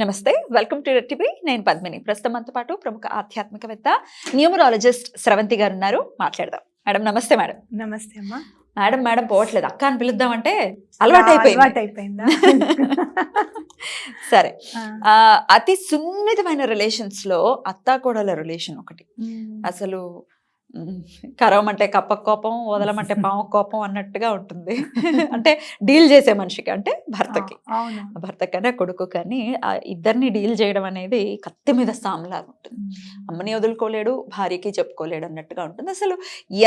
నమస్తే, welcome to RedTV. నేను పద్మిని. ప్రస్తుతం మనతో పాటు ప్రముఖ ఆధ్యాత్మికవేత్త న్యూమరాలజిస్ట్ స్రవంతి గారు ఉన్నారు. మాట్లాడదాం. మేడం నమస్తే. మేడం నమస్తే అమ్మా. మేడం పోవట్లేదు, అక్క అని పిలుద్దామంటే అలవాటైపోయిందా? సరే, అతి సున్నితమైన రిలేషన్స్ లో అత్తాకోడల రిలేషన్ ఒకటి. అసలు కరవమంటే కప్ప కోపం, వదలమంటే పాము కోపం అన్నట్టుగా ఉంటుంది. అంటే డీల్ చేసే మనిషికి, అంటే భర్తకి, భర్త కొడుకు కానీ ఇద్దరిని డీల్ చేయడం అనేది కత్తి మీద సాములాగా ఉంటుంది. అమ్మని వదులుకోలేడు, భార్యకి చెప్పుకోలేడు అన్నట్టుగా ఉంటుంది. అసలు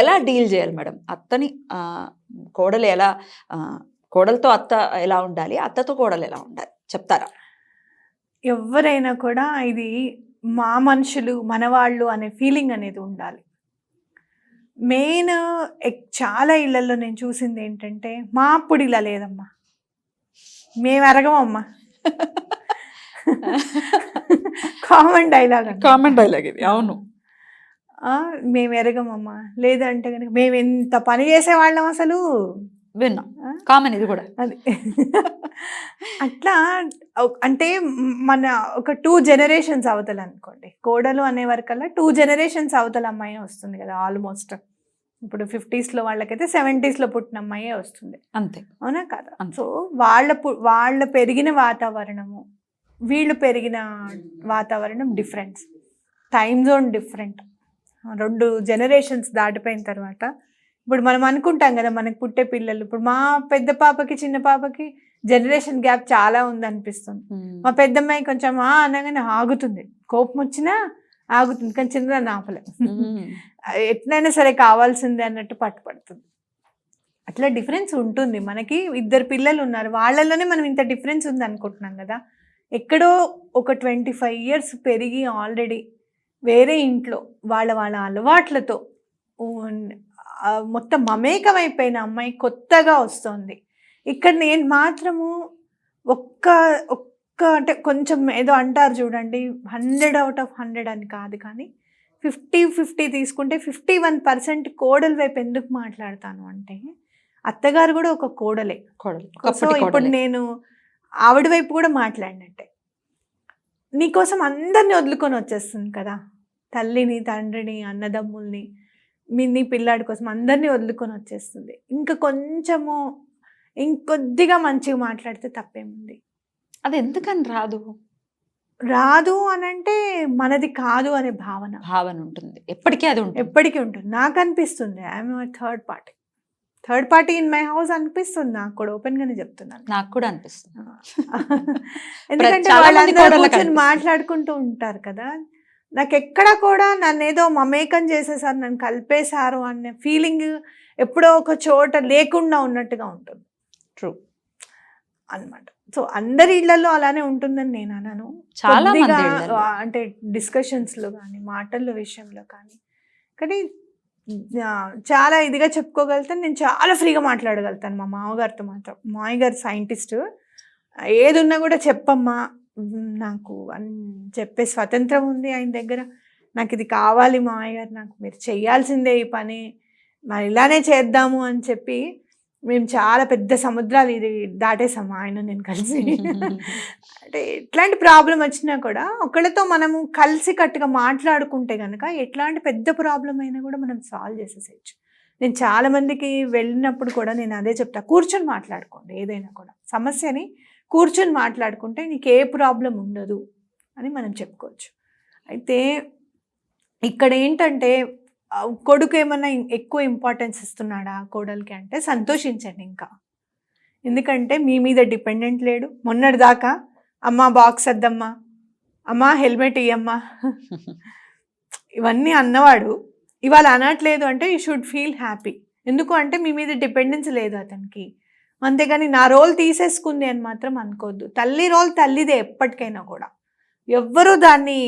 ఎలా డీల్ చేయాలి మేడం? అత్తని కోడలు ఎలా, కోడలతో అత్త ఎలా ఉండాలి, అత్తతో కోడలు ఎలా ఉండాలి చెప్తారా? ఎవరైనా కూడా ఇది మా మనుషులు, మనవాళ్ళు అనే ఫీలింగ్ అనేది ఉండాలి. మెయిన్ చాలా ఇళ్లలో నేను చూసింది ఏంటంటే, మా అప్పుడు ఇలా లేదమ్మా, మేము ఎరగమమ్మా. కామన్ డైలాగ్ ఇది. అవును, మేము ఎరగమమ్మా. లేదంటే కనుక మేము ఎంత పని చేసేవాళ్ళం అసలు విన్నాం. కామన్ ఇది కూడా. అది అట్లా అంటే మన ఒక 2 generations అవతల అనుకోండి, కోడలు అనే వరకల్లా 2 generations అవతల అమ్మాయి వస్తుంది కదా. ఆల్మోస్ట్ ఇప్పుడు 50s లో వాళ్ళకైతే 70s లో పుట్టిన అమ్మాయే వస్తుంది, అంతే అవునా కదా? సో వాళ్ళ పెరిగిన వాతావరణము, వీళ్ళు పెరిగిన వాతావరణం difference, time zone different. 2 generations దాటిపోయిన తర్వాత ఇప్పుడు మనం అనుకుంటాం కదా, మనకు పుట్టే పిల్లలు, ఇప్పుడు మా పెద్ద పాపకి చిన్న పాపకి జనరేషన్ గ్యాప్ చాలా ఉంది అనిపిస్తుంది. మా పెద్దమ్మాయి కొంచెం అనగానే ఆగుతుంది, కోపం వచ్చినా ఆగుతుంది, కానీ చిన్న ఆపలే, ఎట్లయినా సరే కావాల్సిందే అన్నట్టు పట్టుపడుతుంది. అట్లా డిఫరెన్స్ ఉంటుంది. మనకి 2 పిల్లలు ఉన్నారు, వాళ్ళలోనే మనం ఇంత డిఫరెన్స్ ఉంది అనుకుంటున్నాం కదా. ఎక్కడో ఒక 25 years పెరిగి ఆల్రెడీ వేరే ఇంట్లో వాళ్ళ అలవాట్లతో మొత్తం మమేకమైపోయిన అమ్మాయి కొత్తగా వస్తుంది. ఇక్కడ నేను మాత్రము ఒక్క అంటే కొంచెం ఏదో అంటారు చూడండి, 100 out of 100 అని కాదు, కానీ 50-50 తీసుకుంటే 51% కోడల వైపు ఎందుకు మాట్లాడతాను అంటే, అత్తగారు కూడా ఒక కోడలే. సో ఇప్పుడు నేను ఆవిడ వైపు కూడా మాట్లాడినట్టే. నీకోసం అందరినీ వదులుకొని వచ్చేస్తుంది కదా, తల్లిని, తండ్రిని, అన్నదమ్ముల్ని, నీ పిల్లాడి కోసం అందరినీ వదులుకొని వచ్చేస్తుంది. ఇంకా కొంచెము ఇంకొద్దిగా మంచిగా మాట్లాడితే తప్పేముంది. అది ఎందుకని రాదు అని అంటే మనది కాదు అనే భావన ఉంటుంది. ఎప్పటికీ ఉంటుంది. నాకు అనిపిస్తుంది I'm third party in my house అనిపిస్తుంది. నాకు కూడా ఓపెన్ గానే చెప్తున్నాను, నాకు కూడా అనిపిస్తుంది. ఎందుకంటే వాళ్ళందరూ కూర్చొని మాట్లాడుకుంటూ ఉంటారు కదా. నాకు ఎక్కడ కూడా నన్ను ఏదో మమేకం చేసేసారు, నన్ను కలిపేశారు అనే ఫీలింగ్ ఎప్పుడో ఒక చోట లేకుండా ఉన్నట్టుగా ఉంటుంది. ట్రూ అన్నమాట. సో అందరి ఇళ్లలో అలానే ఉంటుందని నేను అన్నాను. చాలా అంటే డిస్కషన్స్లో కానీ, మాటల విషయంలో కానీ చాలా ఇదిగా చెప్పుకోగలుగుతాను. నేను చాలా ఫ్రీగా మాట్లాడగలుగుతాను మా మామగారితో మాత్రం. మామయ్య గారు సైంటిస్ట్, ఏది ఉన్నా కూడా చెప్పమ్మా నాకు అని చెప్పే స్వతంత్రం ఉంది ఆయన దగ్గర. నాకు ఇది కావాలి మామయ్య గారు, నాకు మీరు చెయ్యాల్సిందే ఈ పని, మరి ఇలానే చేద్దాము అని చెప్పి మేము చాలా పెద్ద సముద్రాలు ఇది దాటేసాము ఆయన నేను కలిసి. అంటే ఎట్లాంటి ప్రాబ్లం వచ్చినా కూడా ఒకళ్ళతో మనము కలిసి కట్టుగా మాట్లాడుకుంటే కనుక ఎట్లాంటి పెద్ద ప్రాబ్లం అయినా కూడా మనం సాల్వ్ చేసేసేయచ్చు. నేను చాలామందికి వెళ్ళినప్పుడు కూడా నేను అదే చెప్తా, కూర్చొని మాట్లాడుకోండి, ఏదైనా కూడా సమస్యని కూర్చొని మాట్లాడుకుంటే నీకు ఏ ప్రాబ్లం ఉండదు అని మనం చెప్పుకోవచ్చు. అయితే ఇక్కడ ఏంటంటే, కొడుకు ఏమన్నా ఎక్కువ ఇంపార్టెన్స్ ఇస్తున్నాడా కోడలికి అంటే సంతోషించండి ఇంకా. ఎందుకంటే మీ మీద డిపెండెంట్ లేడు. మొన్నటి దాకా అమ్మ బాక్స్ అద్దమ్మా, అమ్మ హెల్మెట్ ఇయ్యమ్మా ఇవన్నీ అన్నవాడు ఇవాళ అనట్లేదు అంటే యూ షుడ్ ఫీల్ హ్యాపీ. ఎందుకు అంటే మీ మీద డిపెండెన్స్ లేదు అతనికి. అంతేగాని నా రోల్ తీసేసుకుంది అని మాత్రం అనుకోవద్దు. తల్లి రోల్ తల్లిదే ఎప్పటికైనా కూడా, ఎవ్వరూ దాన్ని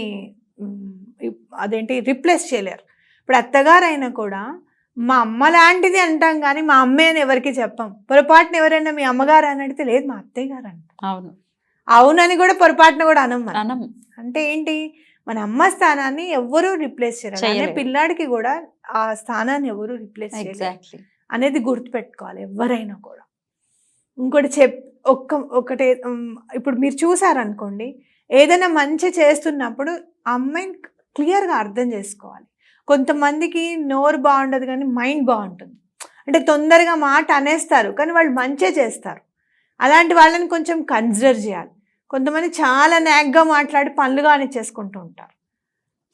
రిప్లేస్ చేయలేరు. ఇప్పుడు అత్తగారైనా కూడా మా అమ్మ లాంటిది అంటాం కానీ మా అమ్మే అని ఎవరికి చెప్పాం. పొరపాటున ఎవరైనా మీ అమ్మగారు అని అడిగితే లేదు మా అత్తయ్య గారు అంట. అవునని కూడా పొరపాటున కూడా అనం. అంటే ఏంటి, మన అమ్మ స్థానాన్ని ఎవ్వరూ రిప్లేస్ చేయరు. పిల్లాడికి కూడా ఆ స్థానాన్ని ఎవరూ రిప్లేస్ చేయరు అనేది గుర్తుపెట్టుకోవాలి ఎవరైనా కూడా. ఇంకోటి ఒకటే ఇప్పుడు మీరు చూసారనుకోండి, ఏదైనా మంచి చేస్తున్నప్పుడు అమ్మాయిని క్లియర్గా అర్థం చేసుకోవాలి. కొంతమందికి నోరు బాగుండదు కానీ మైండ్ బాగుంటుంది, అంటే తొందరగా మాట అనేస్తారు కానీ వాళ్ళు మంచే చేస్తారు. అలాంటి వాళ్ళని కొంచెం కన్సిడర్ చేయాలి. కొంతమంది చాలా నాగ్గా మాట్లాడి పనులు కానిచ్చేసుకుంటూ ఉంటారు.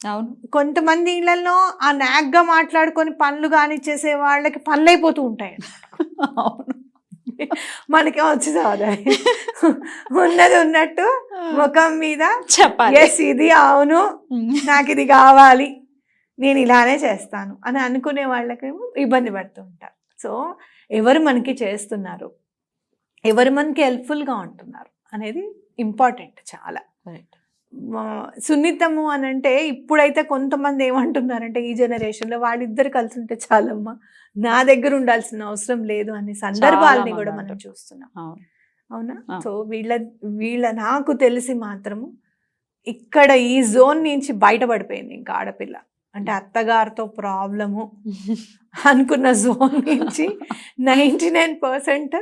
అవును, కొంతమంది ఇళ్లలో ఆ నాగ్గా మాట్లాడుకొని పనులు కానిచ్చేసే వాళ్ళకి పనులు అయిపోతూ ఉంటాయి. అవును, మనకే వచ్చి సాదాయి ఉన్నది ఉన్నట్టు ముఖం మీద చెప్పాలి. ఎస్ ఇది అవును, నాకు ఇది కావాలి, నేను ఇలానే చేస్తాను అని అనుకునే వాళ్ళకేమో ఇబ్బంది పడుతూ ఉంటారు. సో ఎవరు మనకి చేస్తున్నారు, ఎవరు మనకి హెల్ప్ఫుల్గా ఉంటున్నారు అనేది ఇంపార్టెంట్ చాలా. సున్నితము అని అంటే ఇప్పుడైతే కొంతమంది ఏమంటున్నారంటే ఈ జనరేషన్లో వాళ్ళిద్దరు కలిసి ఉంటే చాలమ్మా, నా దగ్గర ఉండాల్సిన అవసరం లేదు అనే సందర్భాలని కూడా మనం చూస్తున్నాం. అవునా? సో వీళ్ళ నాకు తెలిసి మాత్రము ఇక్కడ ఈ జోన్ నుంచి బయటపడిపోయింది ఇంకా ఆడపిల్ల అంటే అత్తగారితో ప్రాబ్లము అనుకున్న జోన్ నుంచి 99%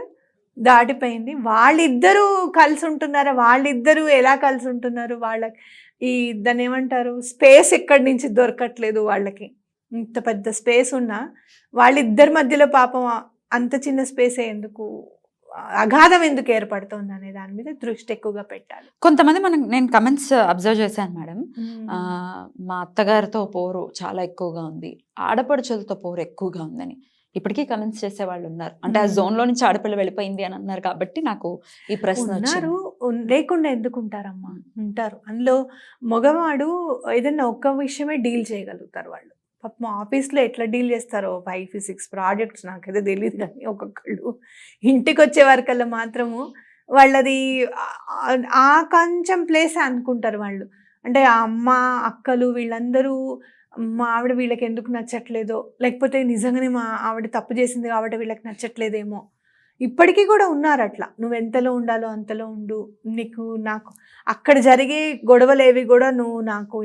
దాటిపోయింది. వాళ్ళిద్దరూ కలిసి ఉంటున్నారా, వాళ్ళిద్దరూ ఎలా కలిసి ఉంటున్నారు, వాళ్ళకి దాన్ని ఏమంటారు స్పేస్ ఎక్కడి నుంచి దొరకట్లేదు వాళ్ళకి. ఇంత పెద్ద స్పేస్ ఉన్నా వాళ్ళిద్దరి మధ్యలో పాపం అంత చిన్న స్పేసే ఎందుకు, అగాధం ఎందుకు ఏర్పడుతుంది అనే దాని మీద దృష్టి ఎక్కువగా పెట్టాలి. కొంతమంది నేను కమెంట్స్ అబ్జర్వ్ చేశాను మేడం, మా అత్తగారితో పోరు చాలా ఎక్కువగా ఉంది, ఆడపడుచులతో పోరు ఎక్కువగా ఉందని ఇప్పటికీ కమెంట్స్ చేసే వాళ్ళు ఉన్నారు. అంటే ఆ జోన్ లో నుంచి ఆడపిల్ల వెళ్ళిపోయింది అని అన్నారు కాబట్టి నాకు ఈ ప్రశ్న ఉన్నారు. లేకుండా ఎందుకు ఉంటారమ్మా, ఉంటారు. అందులో మగవాడు ఏదైనా ఒక్క విషయమే డీల్ చేయగలుగుతారు. వాళ్ళు పాపం ఆఫీస్లో ఎట్లా డీల్ చేస్తారో 5-6 ప్రాజెక్ట్స్ నాకైతే తెలియదు, కానీ ఒక్కొక్కళ్ళు ఇంటికి వచ్చే వరకల్లా మాత్రము వాళ్ళది ఆ కొంచెం ప్లేస్ అనుకుంటారు వాళ్ళు. అంటే ఆ అమ్మ అక్కలు వీళ్ళందరూ మా ఆవిడ వీళ్ళకి ఎందుకు నచ్చట్లేదో, లేకపోతే నిజంగానే మా ఆవిడ తప్పు చేసింది కాబట్టి వీళ్ళకి నచ్చట్లేదేమో. ఇప్పటికీ కూడా ఉన్నారు అట్లా. నువ్వు ఎంతలో ఉండాలో అంతలో ఉండు, నీకు నాకు అక్కడ జరిగే గొడవలేవి కూడా నువ్వు నాకు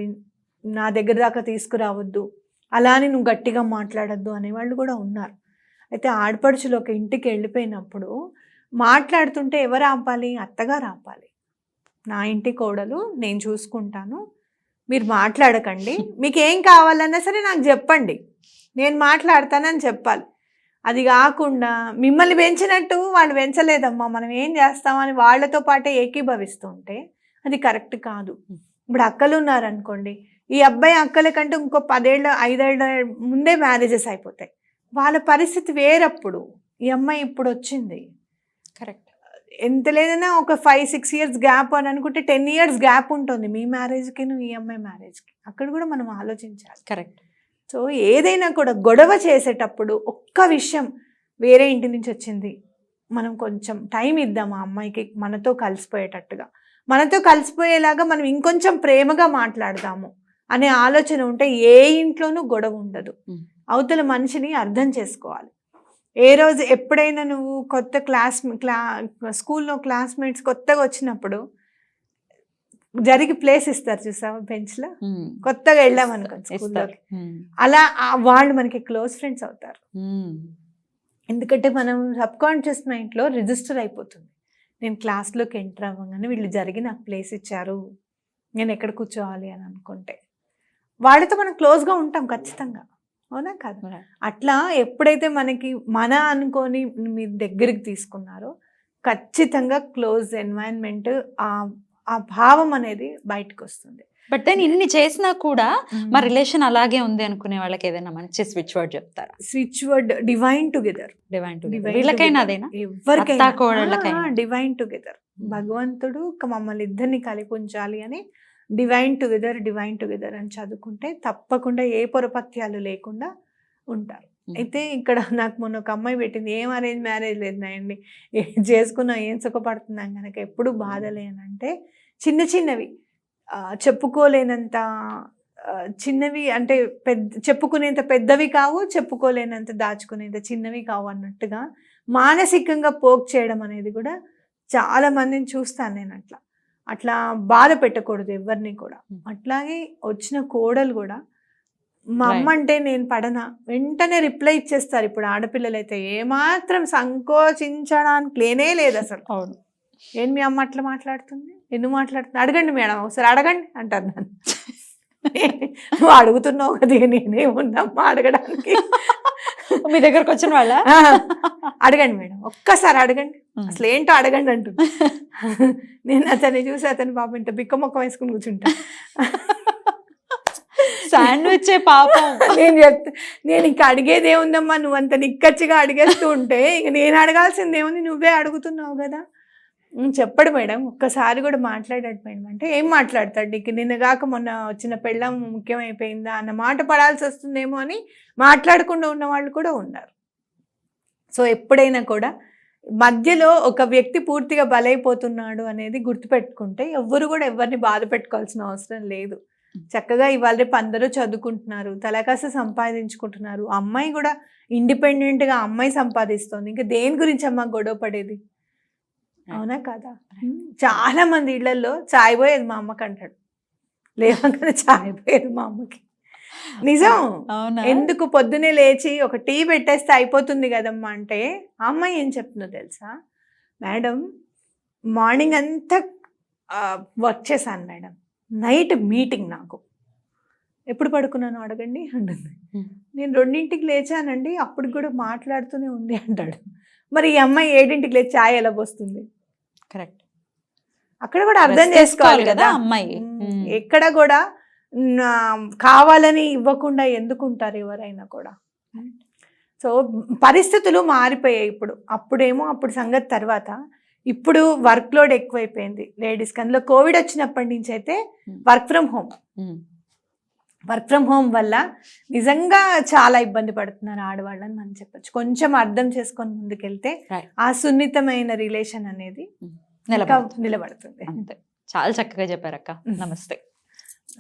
నా దగ్గర దాకా తీసుకురావద్దు, అలా అని నువ్వు గట్టిగా మాట్లాడద్దు అనేవాళ్ళు కూడా ఉన్నారు. అయితే ఆడపడుచులు ఒక ఇంటికి వెళ్ళిపోయినప్పుడు మాట్లాడుతుంటే ఎవరు ఆపాలి, అత్తగారు ఆపాలి. నా ఇంటి కోడలు, నేను చూసుకుంటాను, మీరు మాట్లాడకండి, మీకు ఏం కావాలన్నా సరే నాకు చెప్పండి, నేను మాట్లాడతానని చెప్పాలి. అది కాకుండా మిమ్మల్ని పెంచినట్టు వాళ్ళు పెంచలేదమ్మా, మనం ఏం చేస్తామని వాళ్ళతో పాటే ఏకీభవిస్తుంటే అది కరెక్ట్ కాదు. ఇప్పుడు అక్కలు ఉన్నారనుకోండి, ఈ అబ్బాయి అక్కల కంటే ఇంకో 10-5 ఏళ్ళ ముందే మ్యారేజెస్ అయిపోతాయి. వాళ్ళ పరిస్థితి వేరప్పుడు, ఈ అమ్మాయి ఇప్పుడు వచ్చింది, కరెక్ట్. ఎంత లేదన్నా ఒక 5-6 years గ్యాప్ అని అనుకుంటే 10 years గ్యాప్ ఉంటుంది మీ మ్యారేజ్కి ఈ అమ్మాయి మ్యారేజ్కి. అక్కడ కూడా మనం ఆలోచించాలి. కరెక్ట్. సో ఏదైనా కూడా గొడవ చేసేటప్పుడు ఒక్క విషయం, వేరే ఇంటి నుంచి వచ్చింది, మనం కొంచెం టైం ఇద్దాం ఆ అమ్మాయికి మనతో కలిసిపోయేటట్టుగా, మనతో కలిసిపోయేలాగా మనం ఇంకొంచెం ప్రేమగా మాట్లాడదాము అనే ఆలోచన ఉంటే ఏ ఇంట్లోనూ గొడవ ఉండదు. అవతల మనిషిని అర్థం చేసుకోవాలి. ఏ రోజు ఎప్పుడైనా నువ్వు కొత్త స్కూల్లో క్లాస్మేట్స్ కొత్తగా వచ్చినప్పుడు జరిగి ప్లేస్ ఇస్తారు చూసావా బెంచ్లో, కొత్తగా వెళ్ళామనుకో స్కూల్లోకి, అలా వాళ్ళు మనకి క్లోజ్ ఫ్రెండ్స్ అవుతారు. ఎందుకంటే మనం సబ్కాన్షియస్ మైండ్లో రిజిస్టర్ అయిపోతుంది. నేను క్లాస్లోకి ఎంటర్ అవ్వగానే వీళ్ళు జరిగి నాకు ప్లేస్ ఇచ్చారు, నేను ఎక్కడ కూర్చోవాలి అని అనుకుంటే వాళ్ళతో మనం క్లోజ్గా ఉంటాం ఖచ్చితంగా, అవునా కాదు? అట్లా ఎప్పుడైతే మనకి మన అనుకొని మీరు దగ్గరికి తీసుకున్నారో ఖచ్చితంగా క్లోజ్ ఎన్వైరన్మెంట్, ఆ భావం అనేది బయటకు వస్తుంది. బట్ దెన్ ఇన్ని చేసినా కూడా మా రిలేషన్ అలాగే ఉంది అనుకునే వాళ్ళకి ఏదైనా మంచి స్విచ్ వర్డ్ చెప్తారా? Switch word divine together. వీళ్ళకైనా అదేనా? ఎవరికైనా డివైన్ టుగెదర్. భగవంతుడు మమ్మల్ని ఇద్దరిని కలిపి ఉంచాలి అని డివైన్ టుగెదర్ అని చదువుకుంటే తప్పకుండా ఏ పొరపత్యాలు లేకుండా ఉంటారు. అయితే ఇక్కడ నాకు మొన్న ఒక అమ్మాయి పెట్టింది, ఏం అరేంజ్ మ్యారేజ్ లేదు నాయండి, చేసుకున్నా ఏం సుఖపడుతున్నాం కనుక ఎప్పుడు బాధలే అని అంటే, చిన్న చిన్నవి చెప్పుకోలేనంత చిన్నవి అంటే చెప్పుకునేంత పెద్దవి కావు, చెప్పుకోలేనంత దాచుకునేంత చిన్నవి కావు అన్నట్టుగా మానసికంగా పోక్ చేయడం అనేది కూడా చాలా మందిని చూస్తాను నేను. అట్లా బాధ పెట్టకూడదు ఎవరిని కూడా. అట్లాగే వచ్చిన కోడలు కూడా మా అమ్మ అంటే నేను పడనా వెంటనే రిప్లై ఇచ్చేస్తారు. ఇప్పుడు ఆడపిల్లలు అయితే ఏమాత్రం సంకోచించడానికి లేనే లేదు అసలు. ఏం మీ అమ్మ అట్లా మాట్లాడుతుంది, ఎందుకు మాట్లాడుతుంది, అడగండి మేడం ఒకసారి అడగండి అంటారు నన్ను. నువ్వు అడుగుతున్నావు కదా, నేనేమున్నామ్మా అడగడానికి. మీ దగ్గరకు వచ్చిన వాళ్ళ అడగండి మేడం ఒక్కసారి అడగండి, అసలు ఏంటో అడగండి అంటుంది. నేను అతన్ని చూసి అతని పాపం ఇంత బిక్క మొక్క వేసుకుని కూర్చుంటా. శాండ్విచ్ పాపం. నేను ఇంక అడిగేది ఏముందమ్మా, నువ్వు అంత నిక్కచ్చిగా అడిగేస్తూ ఉంటే ఇంక నేను అడగాల్సింది ఏముంది, నువ్వే అడుగుతున్నావు కదా. చెప్పడు మేడం, ఒక్కసారి కూడా మాట్లాడాడు మేడం అంటే ఏం మాట్లాడతాడు, నీకు నిన్నగాక మొన్న వచ్చిన పెళ్ళం ముఖ్యమైపోయిందా అన్న మాట పడాల్సి వస్తుందేమో అని మాట్లాడకుండా ఉన్న వాళ్ళు కూడా ఉన్నారు. సో ఎప్పుడైనా కూడా మధ్యలో ఒక వ్యక్తి పూర్తిగా బలైపోతున్నాడు అనేది గుర్తుపెట్టుకుంటే ఎవ్వరు కూడా ఎవరిని బాధ పెట్టుకోవాల్సిన అవసరం లేదు. చక్కగా ఇవాళ రేపు అందరూ చదువుకుంటున్నారు, తలకాస సంపాదించుకుంటున్నారు. అమ్మాయి కూడా ఇండిపెండెంట్గా అమ్మాయి సంపాదిస్తుంది, ఇంకా దేని గురించి అమ్మ గొడవ పడేది, అవునా కదా. చాలా మంది ఇళ్లలో చాయ్ పోయేది మా అమ్మకి అంటాడు, లేవగానే చాయ్ పోయేది మా అమ్మకి. నిజం. ఎందుకు పొద్దునే లేచి ఒక టీ పెట్టేస్తే అయిపోతుంది కదమ్మా అంటే, ఆ అమ్మాయి ఏం చెప్తుందో తెలుసా, మేడం మార్నింగ్ అంతా వర్క్ చేశాను మేడం, నైట్ మీటింగ్, నాకు ఎప్పుడు పడుకున్నాను అడగండి అంటుంది. నేను 2ంటికి లేచానండి, అప్పుడు కూడా మాట్లాడుతూనే ఉంది అంటాడు. మరి ఈ అమ్మాయి 7ంటికి లేచి ఛాయ్ ఎలా పోస్తుంది? కరెక్ట్. అక్కడ కూడా అర్థం చేసుకోవాలి కదా అమ్మాయి. ఎక్కడ కూడా కావాలని ఇవ్వకుండా ఎందుకుంటారు ఎవరైనా కూడా. సో పరిస్థితులు మారిపోయాయి ఇప్పుడు. అప్పుడేమో అప్పుడు సంగతి తర్వాత, ఇప్పుడు వర్క్ లోడ్ ఎక్కువైపోయింది లేడీస్కి. అందులో కోవిడ్ వచ్చినప్పటి నుంచి అయితే వర్క్ ఫ్రమ్ హోమ్ వల్ల నిజంగా చాలా ఇబ్బంది పడుతున్నారు ఆడవాళ్ళని మనం చెప్పచ్చు. కొంచెం అర్థం చేసుకొని ముందుకెళ్తే ఆ సున్నితమైన రిలేషన్ అనేది నిలబడుతుంది. అంతే. చాలా చక్కగా చెప్పారక్క. నమస్తే.